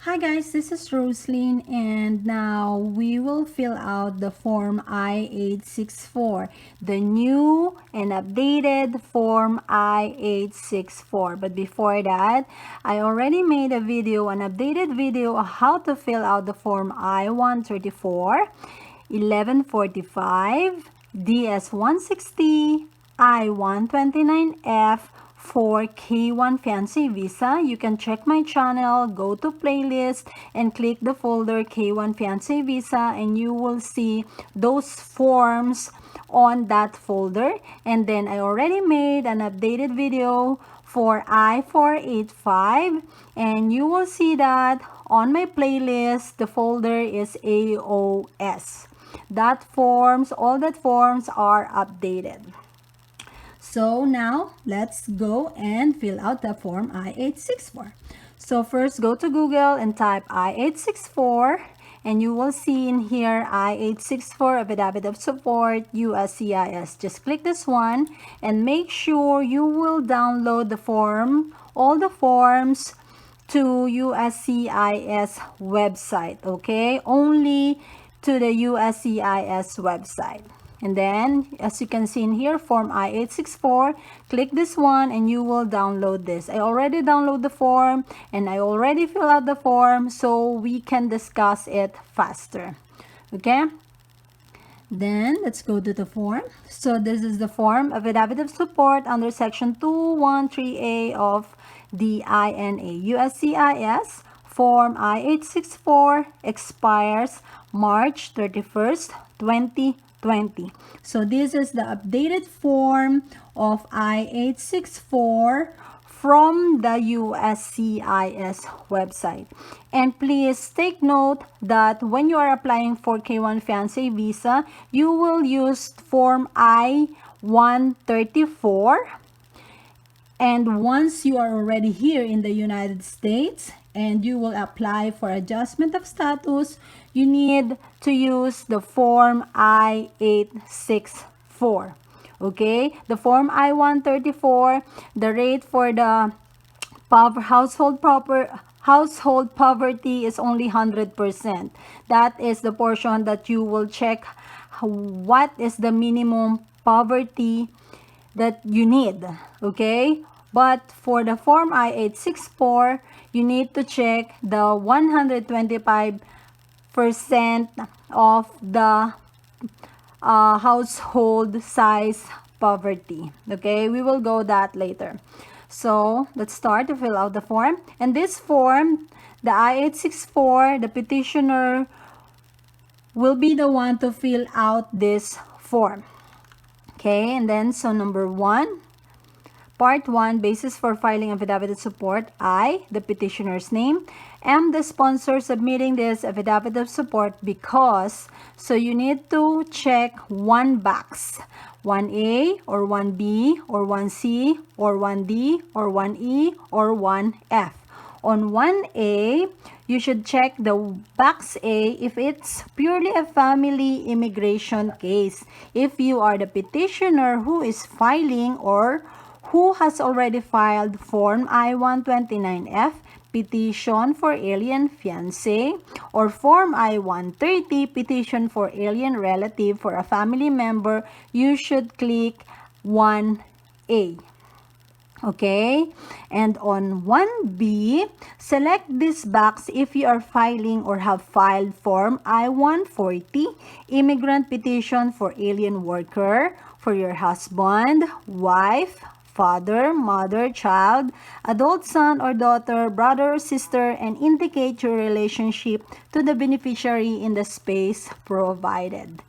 Hi guys, this is Roselyn, and now we will fill out the form I-864, the new and updated form I-864. But before that, I already made a video, an updated video on how to fill out the form I-134, 1145, DS-160, I-129F, for K1 Fiancé Visa. You can check my channel, go to playlist, and click the folder K1 Fiancé Visa, and you will see those forms on that folder. And then I already made an updated video for I-485, and you will see that on my playlist the folder is AOS. All that forms are updated. So now let's go and fill out the form I-864. So first go to Google and type I-864, and you will see in here I-864 Affidavit of Support USCIS. Just click this one and make sure you will download the form, all the forms, to USCIS website, okay? Only to the USCIS website. And then, as you can see in here, form I-864, click this one and you will download this. I already downloaded the form and I already filled out the form so we can discuss it faster. Okay? Then, let's go to the form. So, this is the form Affidavit of Support under Section 213A of the INA. USCIS Form I-864 expires March 31st, 2020. So this is the updated form of I-864 from the USCIS website. And please take note that when you are applying for K1 Fiancé Visa, you will use form I-134. And once you are already here in the United States and you will apply for adjustment of status, you need to use the form I-864. Okay, the form I-134, the rate for the household poverty is only 100%. That is the portion that you will check what is the minimum poverty that you need, okay? But for the form I-864, you need to check the 125% of the household size poverty, okay? We will go that later. So let's start to fill out the form. And this form, the I-864, the petitioner will be the one to fill out this form. Okay, and then so number 1, part 1, basis for filing affidavit of support. I, the petitioner's name, am the sponsor submitting this affidavit of support because, so you need to check one box, 1A or 1B or 1C or 1D or 1E or 1F. On 1A, you should check the box A if it's purely a family immigration case. If you are the petitioner who is filing or who has already filed Form I-129F, petition for alien fiancé, or Form I-130, petition for alien relative for a family member, you should click 1A. Okay, and on 1B, select this box if you are filing or have filed Form I-140, immigrant petition for alien worker for your husband, wife, father, mother, child, adult son or daughter, brother or sister, and indicate your relationship to the beneficiary in the space provided.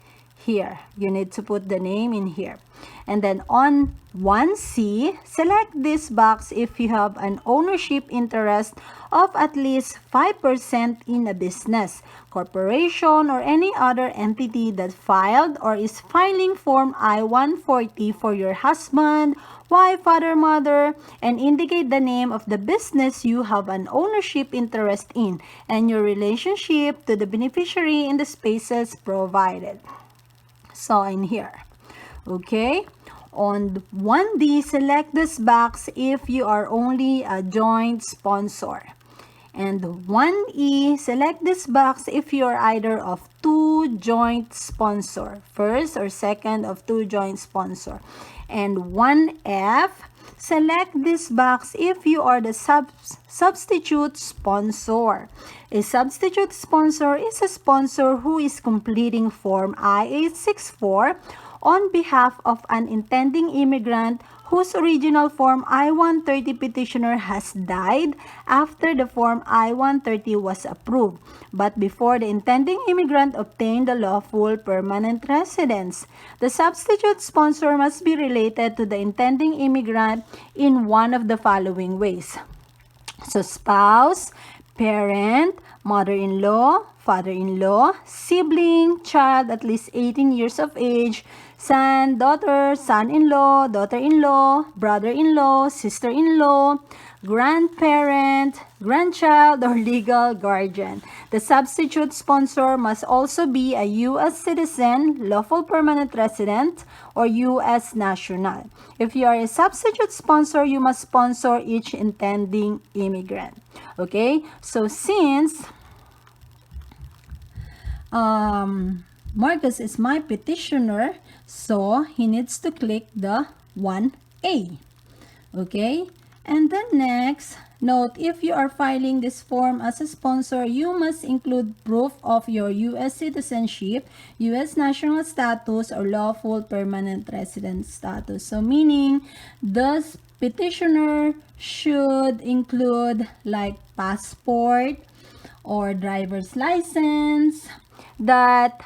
Here, you need to put the name in here. And then on 1C, select this box if you have an ownership interest of at least 5% in a business, corporation, or any other entity that filed or is filing Form I-140 for your husband, wife, father, mother, and indicate the name of the business you have an ownership interest in and your relationship to the beneficiary in the spaces provided. So in here, okay, on 1D, select this box if you are only a joint sponsor. And 1E, select this box if you are either of two joint sponsor, first or second of two joint sponsor. And 1F, select this box if you are the substitute sponsor. A substitute sponsor is a sponsor who is completing Form I-864 on behalf of an intending immigrant whose original Form I-130 petitioner has died after the Form I-130 was approved, but before the intending immigrant obtained the lawful permanent residence. The substitute sponsor must be related to the intending immigrant in one of the following ways. So, spouse, parent, mother-in-law, father-in-law, sibling, child at least 18 years of age, son, daughter, son-in-law, daughter-in-law, brother-in-law, sister-in-law, grandparent, grandchild, or legal guardian. The substitute sponsor must also be a U.S. citizen, lawful permanent resident, or U.S. national. If you are a substitute sponsor, you must sponsor each intending immigrant. Okay? So, since Marcus is my petitioner, so he needs to click the 1A. Okay? And then next, note, if you are filing this form as a sponsor, you must include proof of your U.S. citizenship, U.S. national status, or lawful permanent resident status. So, meaning, the petitioner should include like passport or driver's license that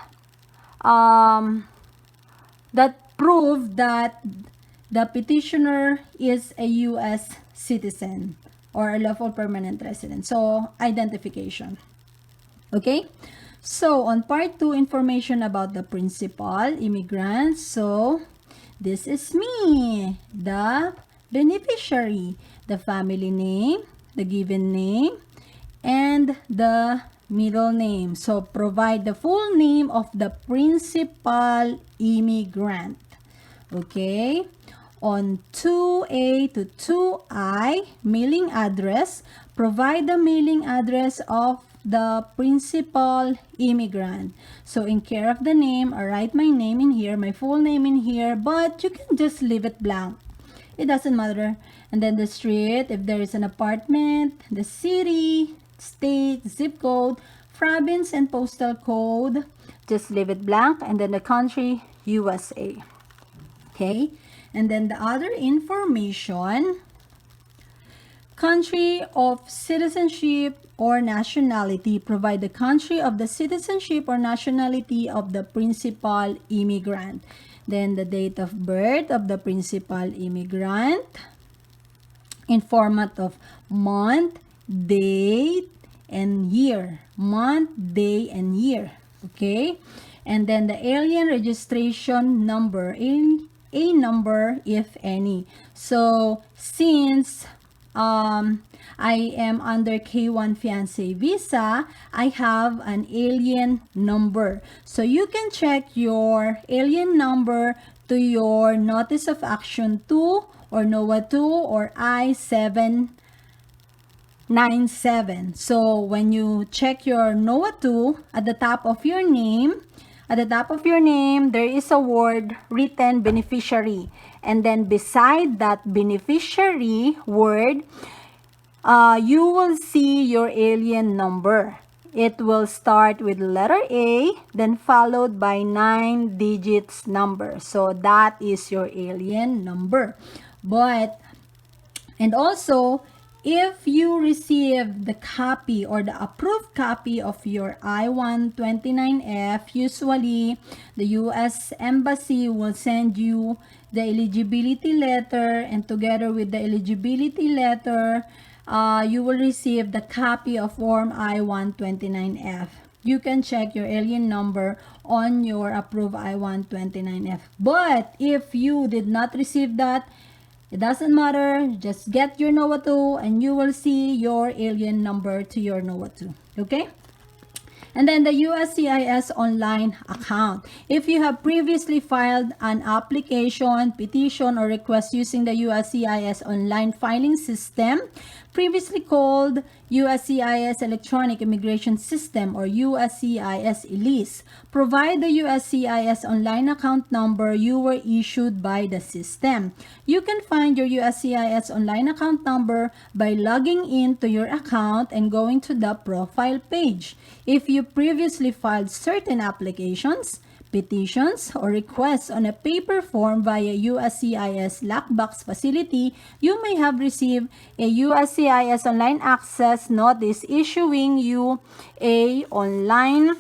prove that the petitioner is a U.S. citizen or a lawful permanent resident. So, identification. Okay? So, on part 2, information about the principal immigrant. So, this is me, the beneficiary, the family name, the given name, and the middle name. So, provide the full name of the principal immigrant. Okay? On 2A to 2I, mailing address, provide the mailing address of the principal immigrant. So, in care of the name, I write my name in here, my full name in here, but you can just leave it blank. It doesn't matter. And then the street, if there is an apartment, the city, state, zip code, province, and postal code, just leave it blank. And then the country, USA. Okay? And then the other information, country of citizenship or nationality, provide the country of the citizenship or nationality of the principal immigrant. Then the date of birth of the principal immigrant in format of month, date, and year. Month, day, and year. Okay? And then the alien registration number, a number if any. So, since I am under K1 fiancé visa, I have an alien number. So, you can check your alien number to your Notice of Action 2 or NOAA 2 or I-797. So, when you check your NOAA 2, at the top of your name, there is a word written beneficiary. And then beside that beneficiary word, you will see your alien number. It will start with letter A, then followed by 9 digits number. So that is your alien number. And also, if you receive the copy or the approved copy of your I-129F, usually the U.S. Embassy will send you the eligibility letter, and together with the eligibility letter, you will receive the copy of Form I-129F. You can check your alien number on your approved I-129F. But if you did not receive that, it doesn't matter, just get your NOAA 2 and you will see your alien number to your NOAA 2. Okay? And then the USCIS online account. If you have previously filed an application, petition, or request using the USCIS online filing system, previously called USCIS Electronic Immigration System or USCIS ELIS. Provide the USCIS online account number you were issued by the system. You can find your USCIS online account number by logging in to your account and going to the profile page. If you previously filed certain applications, petitions, or requests on a paper form via USCIS lockbox facility, you may have received a USCIS online access notice issuing you a online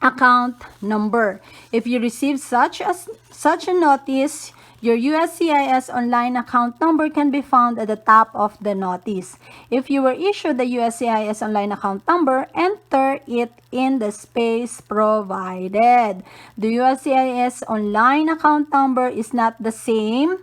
account number. If you receive such a notice, your USCIS online account number can be found at the top of the notice. If you were issued the USCIS online account number, enter it in the space provided. The USCIS online account number is not the same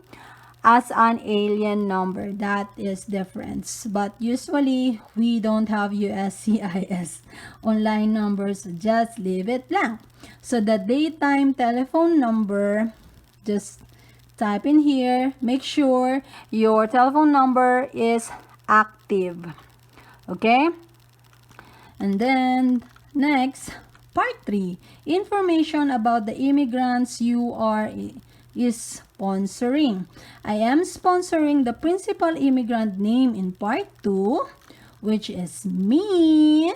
as an alien number. That is difference. But usually, we don't have USCIS online numbers. Just leave it blank. So the daytime telephone number, just type in here. Make sure your telephone number is active. Okay? And then, next, part 3. Information about the immigrants you are sponsoring. I am sponsoring the principal immigrant name in part 2, which is me.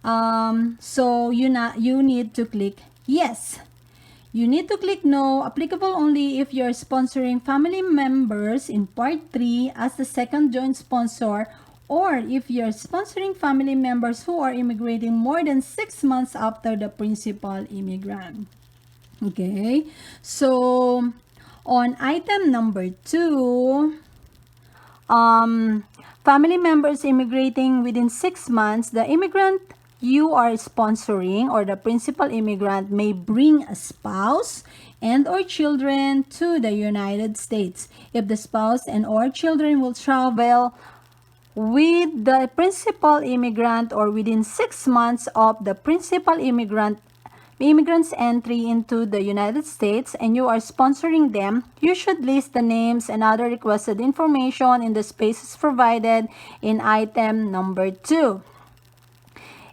So you need to click yes. You need to click no, applicable only if you're sponsoring family members in part 3 as the second joint sponsor, or if you're sponsoring family members who are immigrating more than 6 months after the principal immigrant. Okay, so on item number 2, family members immigrating within 6 months, the immigrant you are sponsoring or the principal immigrant may bring a spouse and or children to the United States. If the spouse and or children will travel with the principal immigrant or within 6 months of the principal immigrant's entry into the United States and you are sponsoring them, you should list the names and other requested information in the spaces provided in item number 2.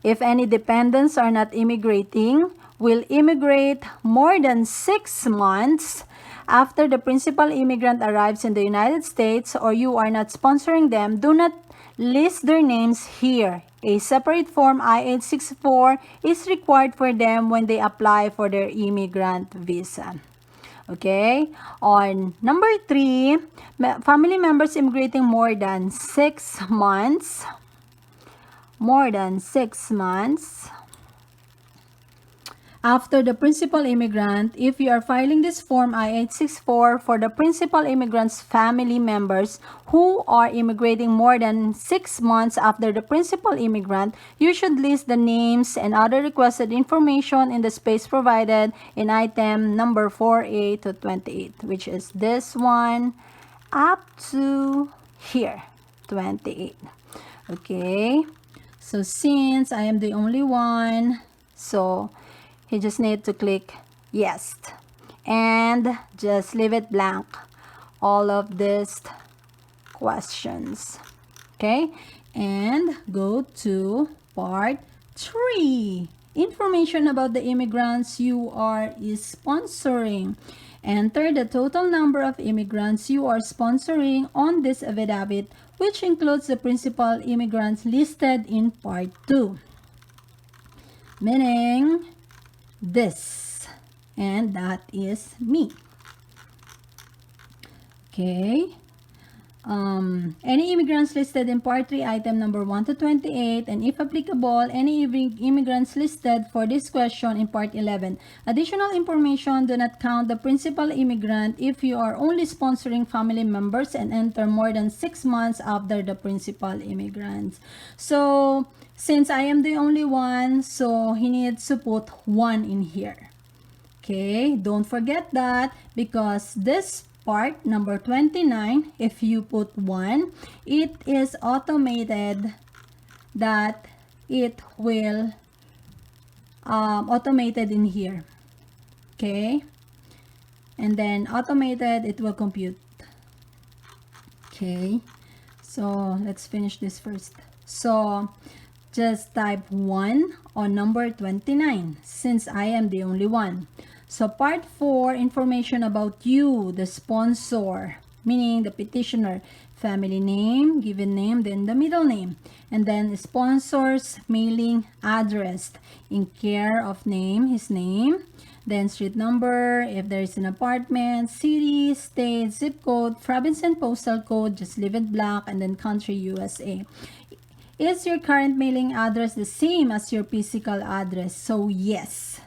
If any dependents are not immigrating, will immigrate more than 6 months after the principal immigrant arrives in the United States or you are not sponsoring them, do not list their names here. A separate Form I-864 is required for them when they apply for their immigrant visa. Okay? On number 3, family members immigrating more than 6 months. After the principal immigrant, if you are filing this Form I-864 for the principal immigrant's family members who are immigrating more than 6 months after the principal immigrant, you should list the names and other requested information in the space provided in item number 4A to 28, which is this one up to here, 28. Okay, so since I am the only one, so you just need to click yes and just leave it blank, all of these questions. Okay, and go to part 3. Information about the immigrants you are sponsoring. Enter the total number of immigrants you are sponsoring on this affidavit, which includes the principal immigrants listed in part 2. Meaning this, and that is me. Okay, any immigrants listed in part 3 item number 1 to 28, and if applicable, any immigrants listed for this question in part 11. Additional information: do not count the principal immigrant if you are only sponsoring family members and enter more than 6 months after the principal immigrants. So since I am the only one, so he needs to put 1 in here. Okay, don't forget that, because this part number 29, if you put 1, it is automated that it will automated in here. Okay, and then automated it will compute. Okay, So let's finish this first. So just type 1 on number 29 since I am the only one. So part 4, information about you, the sponsor, meaning the petitioner, family name, given name, then the middle name, and then sponsor's mailing address, in care of name, his name, then street number, if there is an apartment, city, state, zip code, province and postal code, just leave it blank, and then country, USA. Is your current mailing address the same as your physical address? So yes.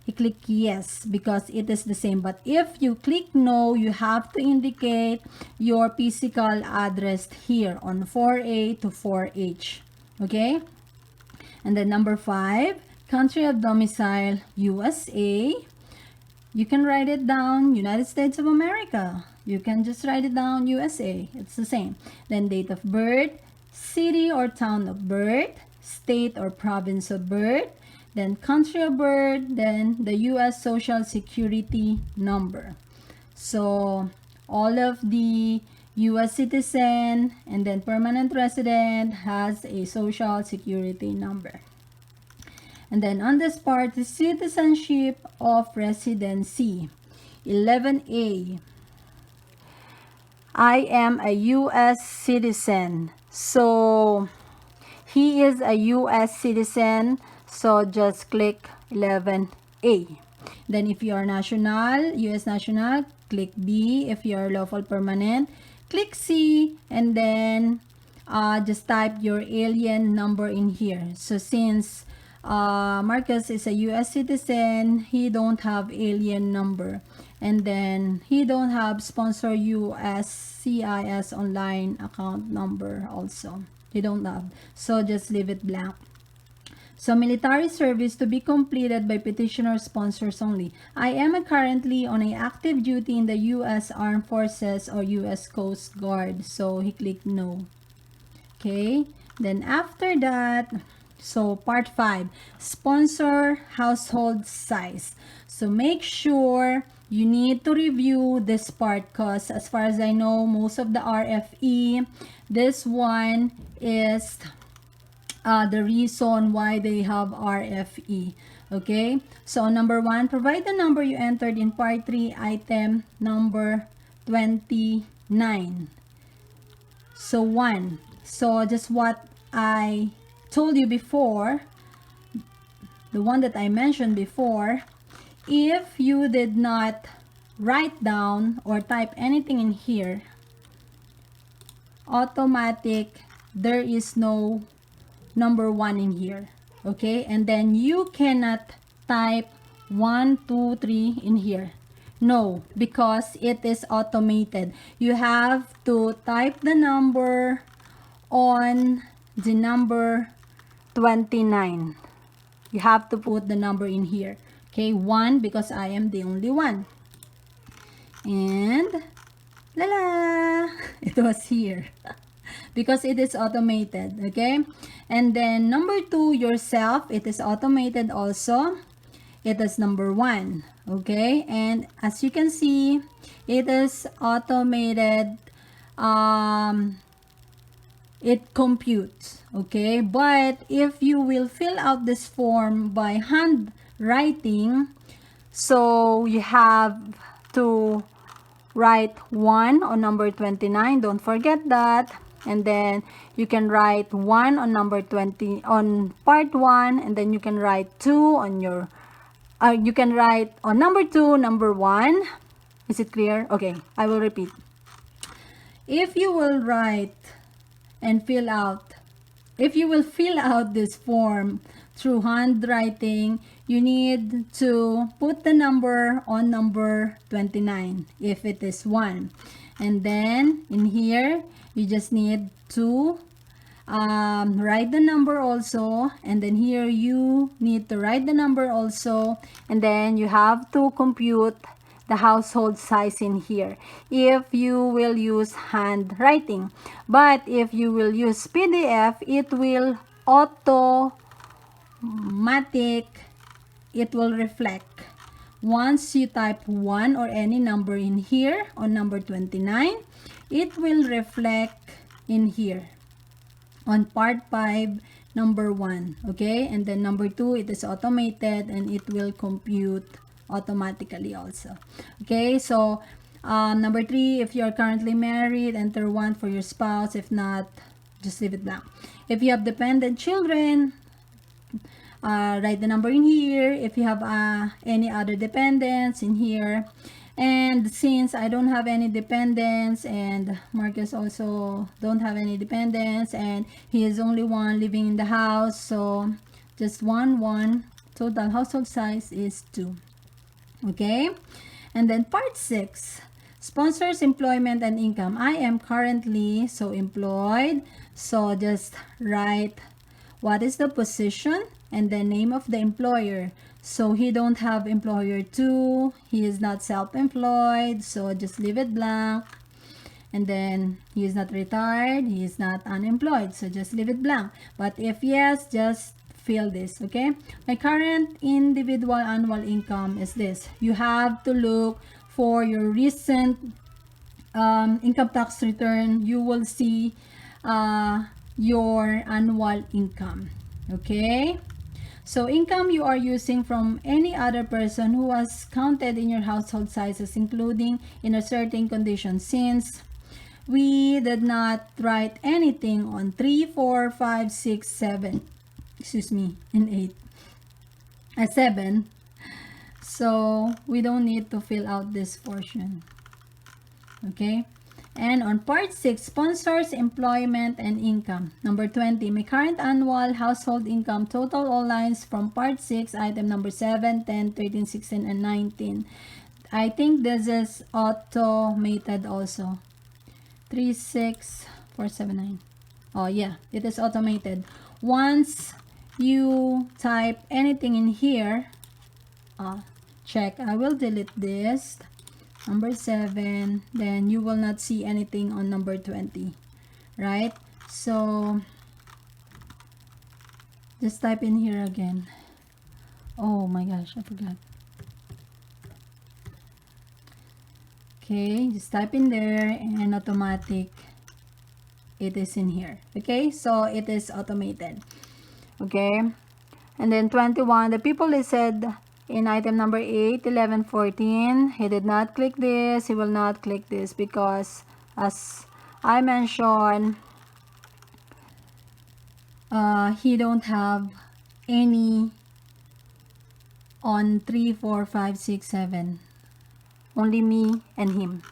You click yes because it is the same. But if you click no, you have to indicate your physical address here on 4A to 4H. Okay? And then number 5, country of domicile, USA. You can write it down, United States of America. You can just write it down, USA. It's the same. Then date of birth, city or town of birth, state or province of birth, then country of birth, then the U.S. Social Security number. So all of the U.S. citizen and then permanent resident has a Social Security number. And then on this part, the citizenship of residency. 11A. I am a U.S. citizen. So he is a U.S. citizen. So just click 11A. Then if you are national, U.S. national, click B. If you are lawful permanent, click C. And then just type your alien number in here. So since Marcus is a U.S. citizen, he don't have alien number. And then he don't have sponsor USCIS online account number also. He don't have. So just leave it blank. So military service to be completed by petitioner sponsors only. I am currently on a active duty in the U.S. Armed Forces or U.S. Coast Guard. So he clicked no. Okay. Then after that, so part 5, sponsor household size. So make sure you need to review this part because as far as I know, most of the RFE, this one is the reason why they have RFE. Okay, so number 1, provide the number you entered in part 3, item number 29. So 1, so just what I told you before, the one that I mentioned before, if you did not write down or type anything in here, automatic, there is no number 1 in here. Okay, and then you cannot type 1, 2, 3 in here. No, because it is automated. You have to type the number on the number 29. You have to put the number in here. Okay, 1 because I am the only one. And la, it was here because it is automated. Okay, and then number 2, yourself, it is automated also. It is number 1. Okay, and as you can see, it is automated. It computes. Okay, but if you will fill out this form by handwriting, so you have to write 1 on number 29. Don't forget that. And then you can write 1 on number 20 on part 1, and then you can write 2 on your you can write on number 2, number 1. Is it clear? Okay, I will repeat. If you will write and fill out, if you will fill out this form through handwriting, you need to put the number on number 29 if it is 1. And then in here, you just need to write the number also, and then here you need to write the number also, and then you have to compute the household size in here if you will use handwriting. But if you will use PDF, it will automatic, it will reflect. Once you type 1 or any number in here on number 29, it will reflect in here on part 5, number 1. Okay, and then number 2, it is automated and it will compute automatically also. Okay, so number 3, if you are currently married, enter 1 for your spouse. If not, just leave it blank. If you have dependent children, write the number in here. If you have any other dependents, in here. And since I don't have any dependents, and Marcus also don't have any dependents, and he is only one living in the house, so just 1, total household size is 2. Okay, and then part 6, sponsors, employment, and income. I am currently so employed, so just write what is the position and the name of the employer. So he don't have employer 2, he is not self-employed, so just leave it blank. And then he is not retired, he is not unemployed, so just leave it blank. But if yes, just fill this. Okay, my current individual annual income is this. You have to look for your recent income tax return. You will see your annual income. Okay, so income you are using from any other person who was counted in your household sizes, including in a certain condition. Since we did not write anything on 3, 4, 5, 6, 7, excuse me, and 8, 7, so we don't need to fill out this portion. Okay, and on part 6, sponsors, employment, and income. Number 20, my current annual household income, total all lines from part 6, item number 7, 10, 13, 16, and 19. I think this is automated also. 3, 6, 4, 7, 9. Oh yeah, it is automated. Once you type anything in here, check, I will delete this. Number 7, then you will not see anything on number 20, right? So just type in here again. Oh my gosh, I forgot. Okay, just type in there and automatic, it is in here. Okay, so it is automated. Okay, and then 21, the people listed in item number 8, 11, 14, he did not click this, he will not click this, because as I mentioned, he don't have any on 3, 4, 5, 6, 7, only me and him,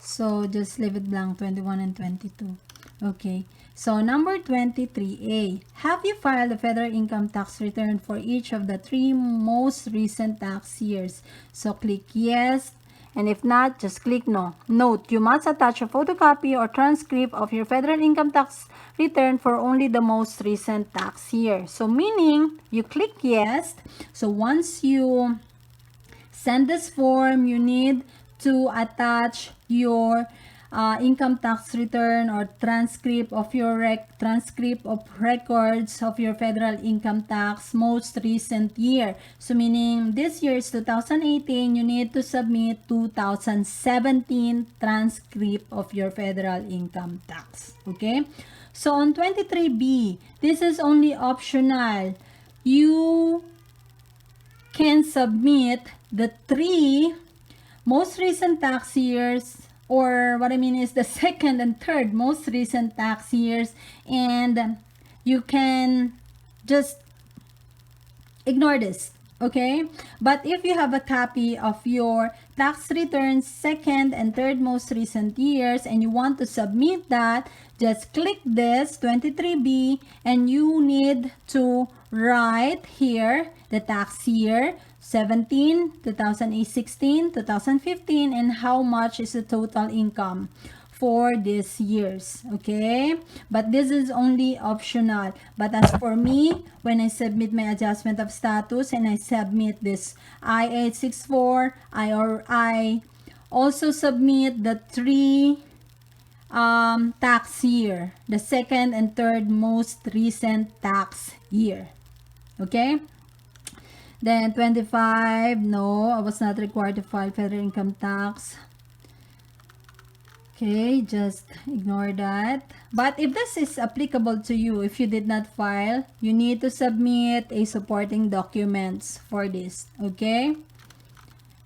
so just leave it blank. 21 and 22. Okay, so number 23A, have you filed a federal income tax return for each of the 3 most recent tax years? So click yes, and if not, just click no. Note, you must attach a photocopy or transcript of your federal income tax return for only the most recent tax year. So meaning, you click yes. So once you send this form, you need to attach your income tax return or transcript of your transcript of records of your federal income tax most recent year. So meaning this year is 2018, you need to submit 2017 transcript of your federal income tax. Okay, so on 23B, this is only optional. You can submit the 3 most recent tax years, or what I mean is the second and third most recent tax years, and you can just ignore this. Okay, but if you have a copy of your tax returns second and third most recent years and you want to submit that, just click this 23B, and you need to write here the tax year 17, 2016, 2015, and how much is the total income for these years. Okay, but this is only optional. But as for me, when I submit my adjustment of status and I submit this I-864, I also submit the 3 tax year, the second and third most recent tax year. Okay, then 25, no, I was not required to file federal income tax. Okay, just ignore that. But if this is applicable to you, if you did not file, you need to submit a supporting documents for this, okay?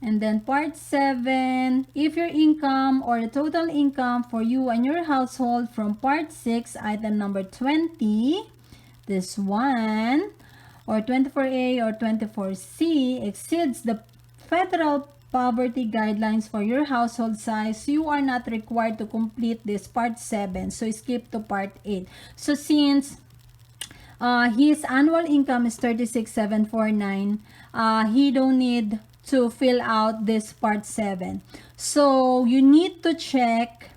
And then part 7, if your income or the total income for you and your household from part 6, item number 20, this one, or 24A or 24C exceeds the federal poverty guidelines for your household size, you are not required to complete this part 7. So skip to part 8. So since his annual income is 36,749, he don't need to fill out this part 7. So you need to check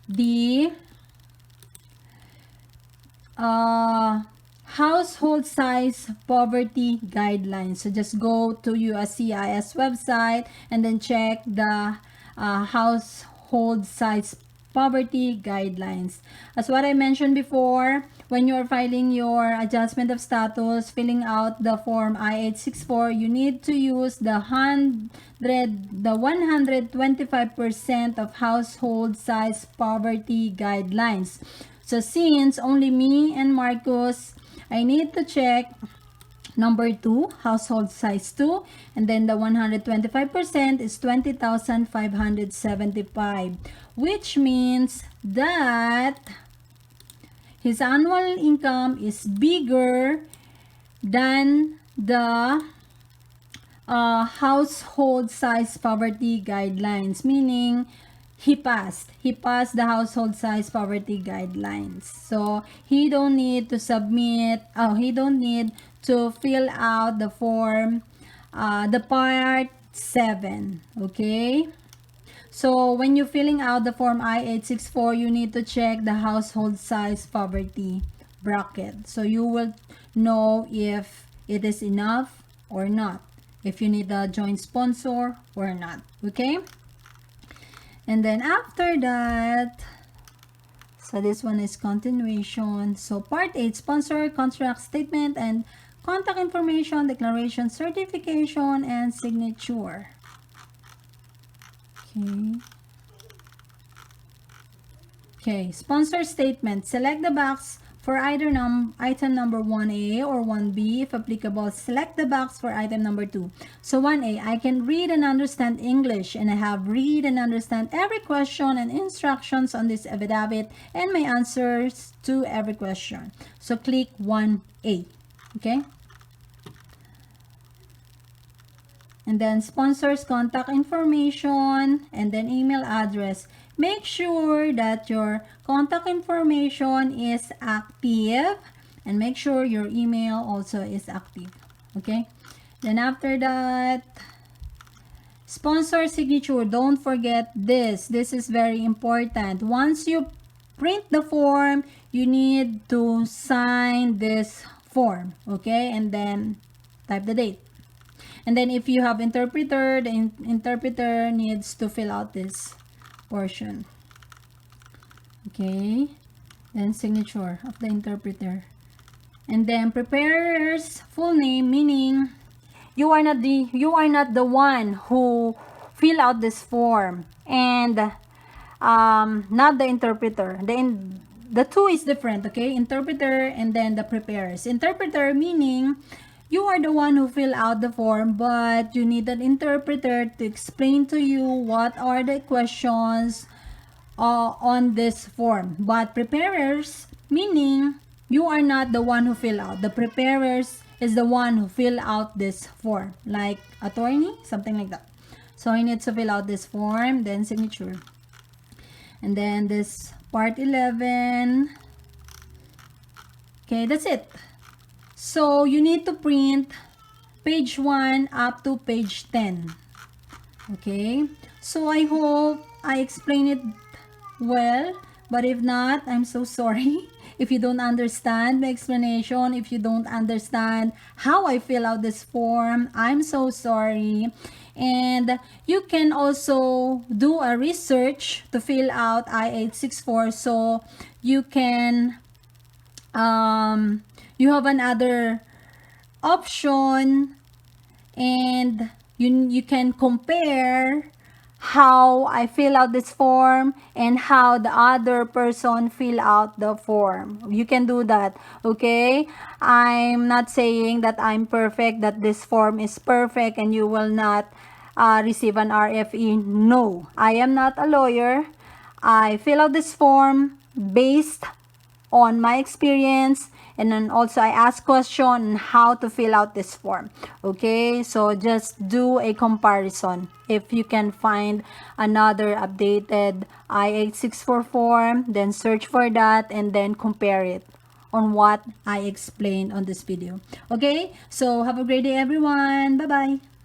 the household size poverty guidelines. So just go to USCIS website and then check the household size poverty guidelines. As what I mentioned before, when you're filing your adjustment of status, filling out the form I-864, you need to use the 125% of household size poverty guidelines. So since only me and Marcus, I need to check number 2, household size 2, and then the 125% is 20,575, which means that his annual income is bigger than the household size poverty guidelines, meaning he passed the household size poverty guidelines. So he don't need to submit, he don't need to fill out the form, the part 7, okay? So when you're filling out the form I-864, you need to check the household size poverty bracket, so you will know if it is enough or not, if you need a joint sponsor or not, okay? And then after that, so this one is continuation. So part 8, sponsor, contract statement, and contact information, declaration, certification, and signature. Okay, sponsor statement. Select the box for either item number 1A or 1B. If applicable, select the box for item number 2. So 1A, I can read and understand English, and I have read and understand every question and instructions on this affidavit and my answers to every question. So click 1A, okay? And then sponsors contact information and then email address. Make sure that your contact information is active and make sure your email also is active, okay? Then after that, sponsor signature. Don't forget this. This is very important. Once you print the form, you need to sign this form, okay? And then type the date. And then if you have interpreter, the interpreter needs to fill out this portion. Okay. Then signature of the interpreter. And then preparer's full name, meaning you are not the one who fill out this form, and not the interpreter. The two is different, okay? Interpreter and then the preparers. Interpreter meaning you are the one who fill out the form, but you need an interpreter to explain to you what are the questions on this form. But preparers, meaning you are not the one who fill out. The preparers is the one who fill out this form, like attorney, something like that. So he needs to fill out this form, then signature. And then this part 11. Okay, that's it. So you need to print page 1 up to page 10. Okay, so I hope I explained it well, but if not, I'm so sorry. If you don't understand the explanation, if you don't understand how I fill out this form, I'm so sorry. And you can also do a research to fill out I-864, so you can you have another option, and you can compare how I fill out this form and how the other person fill out the form. You can do that, okay? I'm not saying that I'm perfect, that this form is perfect and you will not receive an RFE. No, I am not a lawyer. I fill out this form based on my experience, and then also I ask question on how to fill out this form. Okay, so just do a comparison. If you can find another updated I-864 form, then search for that and then compare it on what I explained on this video. Okay, so have a great day everyone. Bye bye.